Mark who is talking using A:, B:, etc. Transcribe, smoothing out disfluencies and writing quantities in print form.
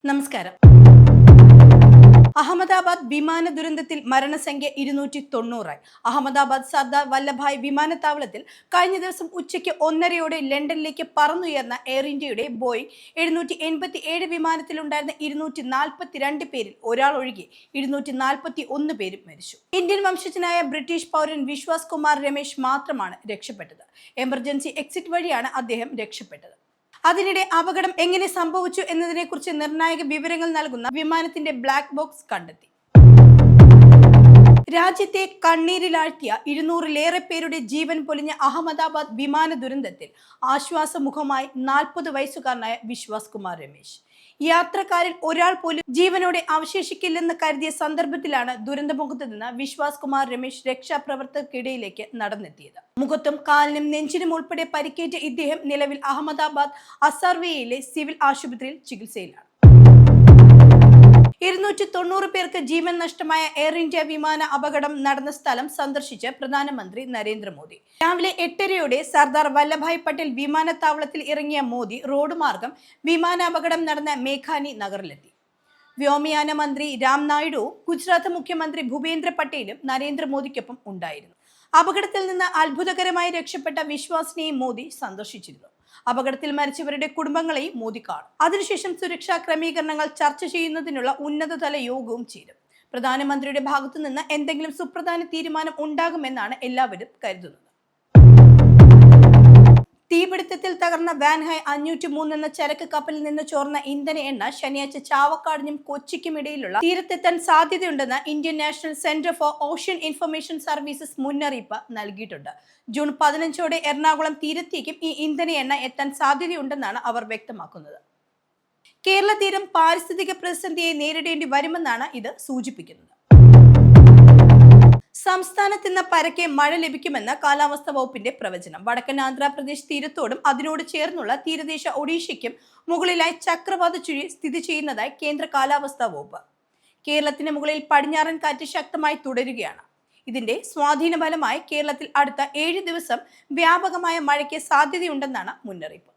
A: നമസ്കാരം. അഹമ്മദാബാദ് വിമാന ദുരന്തത്തിൽ മരണസംഖ്യ 290. അഹമ്മദാബാദ് സർദാർ വല്ലഭായ് വിമാനത്താവളത്തിൽ കഴിഞ്ഞ ദിവസം ഉച്ചയ്ക്ക് 1:30 ലണ്ടനിലേക്ക് പറന്നുയർന്ന എയർ ഇന്ത്യയുടെ ബോയിംഗ് 787 വിമാനത്തിലുണ്ടായിരുന്ന 242 പേരിൽ ഒരാൾ ഒഴികെ 241 പേരും മരിച്ചു. ഇന്ത്യൻ വംശജനായ ബ്രിട്ടീഷ് പൗരൻ വിശ്വാസ് കുമാർ രമേശ് മാത്രമാണ് രക്ഷപ്പെട്ടത്. എമർജൻസി എക്സിറ്റ് വഴിയാണ് അദ്ദേഹം രക്ഷപ്പെട്ടത്. അതിനിടെ അപകടം എങ്ങനെ സംഭവിച്ചു എന്നതിനെക്കുറിച്ച് നിർണായക വിവരങ്ങൾ നൽകുന്ന വിമാനത്തിന്റെ ബ്ലാക്ക് ബോക്സ് കണ്ടെത്തി. രാജ്യത്തെ കണ്ണീരിലാഴ്ത്തിയ 200-ലേറെ പേരുടെ ജീവൻ പൊലിഞ്ഞ അഹമ്മദാബാദ് വിമാന ദുരന്തത്തിൽ ആശ്വാസമുഖമായി 40 വയസ്സുകാരനായ വിശ്വാസ് കുമാർ രമേശ്. യാത്രക്കാരിൽ ഒരാൾ പോലും ജീവനോടെ അവശേഷിക്കില്ലെന്ന് കരുതിയ സന്ദർഭത്തിലാണ് ദുരന്തമുഖത്ത് നിന്ന് വിശ്വാസ് കുമാർ രമേശ് രക്ഷാപ്രവർത്തകർക്കിടയിലേക്ക് നടന്നെത്തിയത്. മുഖത്തും കാലിനും നെഞ്ചിനും ഉൾപ്പെടെ പരിക്കേറ്റ ഇദ്ദേഹം നിലവിൽ അഹമ്മദാബാദ് അസാർവയിലെ സിവിൽ ആശുപത്രിയിൽ ചികിത്സയിലാണ്. 290 പേർക്ക് ജീവൻ നഷ്ടമായ എയർ ഇന്ത്യ വിമാന അപകടം നടന്ന സ്ഥലം സന്ദർശിച്ച് പ്രധാനമന്ത്രി നരേന്ദ്രമോദി. രാവിലെ 8:30 സർദാർ വല്ലഭായ് പട്ടേൽ വിമാനത്താവളത്തിൽ ഇറങ്ങിയ മോദി റോഡ് മാർഗം വിമാനാപകടം നടന്ന മേഘാനി നഗറിലെത്തി. വ്യോമയാന മന്ത്രി രാം നായിഡുവും ഗുജറാത്ത് മുഖ്യമന്ത്രി ഭൂപേന്ദ്ര പട്ടേലും നരേന്ദ്രമോദിക്കൊപ്പം ഉണ്ടായിരുന്നു. അപകടത്തിൽ നിന്ന് അത്ഭുതകരമായി രക്ഷപ്പെട്ട വിശ്വാസിനെയും മോദി സന്ദർശിച്ചിരുന്നു. അപകടത്തിൽ മരിച്ചവരുടെ കുടുംബങ്ങളെയും മോദി കാണും. അതിനുശേഷം സുരക്ഷാ ക്രമീകരണങ്ങൾ ചർച്ച ചെയ്യുന്നതിനുള്ള ഉന്നതതല യോഗവും ചേരും. പ്രധാനമന്ത്രിയുടെ ഭാഗത്തു നിന്ന് എന്തെങ്കിലും സുപ്രധാന തീരുമാനം ഉണ്ടാകുമെന്നാണ് എല്ലാവരും കരുതുന്നത്. തീപിടുത്തത്തിൽ തകർന്ന വാൻഹായ് 503 എന്ന ചരക്ക് കപ്പലിൽ നിന്ന് ചോർന്ന ഇന്ധന എണ്ണ ശനിയാഴ്ച ചാവക്കാടിനും കൊച്ചിക്കും ഇടയിലുള്ള തീരത്തെത്താൻ സാധ്യതയുണ്ടെന്ന് Indian national centre for ocean information services മുന്നറിയിപ്പ് നൽകിയിട്ടുണ്ട്. ജൂൺ 15 എറണാകുളം തീരത്തേക്കും ഈ ഇന്ധന എണ്ണ എത്താൻ സാധ്യതയുണ്ടെന്നാണ് അവർ വ്യക്തമാക്കുന്നത്. കേരള തീരം പാരിസ്ഥിതിക പ്രതിസന്ധിയെ നേരിടേണ്ടി വരുമെന്നാണ് ഇത് സൂചിപ്പിക്കുന്നത്. സംസ്ഥാനത്ത് ഇന്ന് പരക്കെ മഴ ലഭിക്കുമെന്ന് കാലാവസ്ഥാ വകുപ്പിന്റെ പ്രവചനം. വടക്കൻ ആന്ധ്രാപ്രദേശ് തീരത്തോടും അതിനോട് ചേർന്നുള്ള തീരദേശ ഒഡീഷയ്ക്കും മുകളിലായി ചക്രവാത ചുഴി സ്ഥിതി ചെയ്യുന്നതായി കേന്ദ്ര കാലാവസ്ഥാ വകുപ്പ്. കേരളത്തിന് മുകളിൽ പടിഞ്ഞാറൻ കാറ്റ് ശക്തമായി തുടരുകയാണ്. ഇതിന്റെ സ്വാധീന ഫലമായി കേരളത്തിൽ അടുത്ത 7 ദിവസം വ്യാപകമായ മഴയ്ക്ക് സാധ്യതയുണ്ടെന്നാണ് മുന്നറിയിപ്പ്.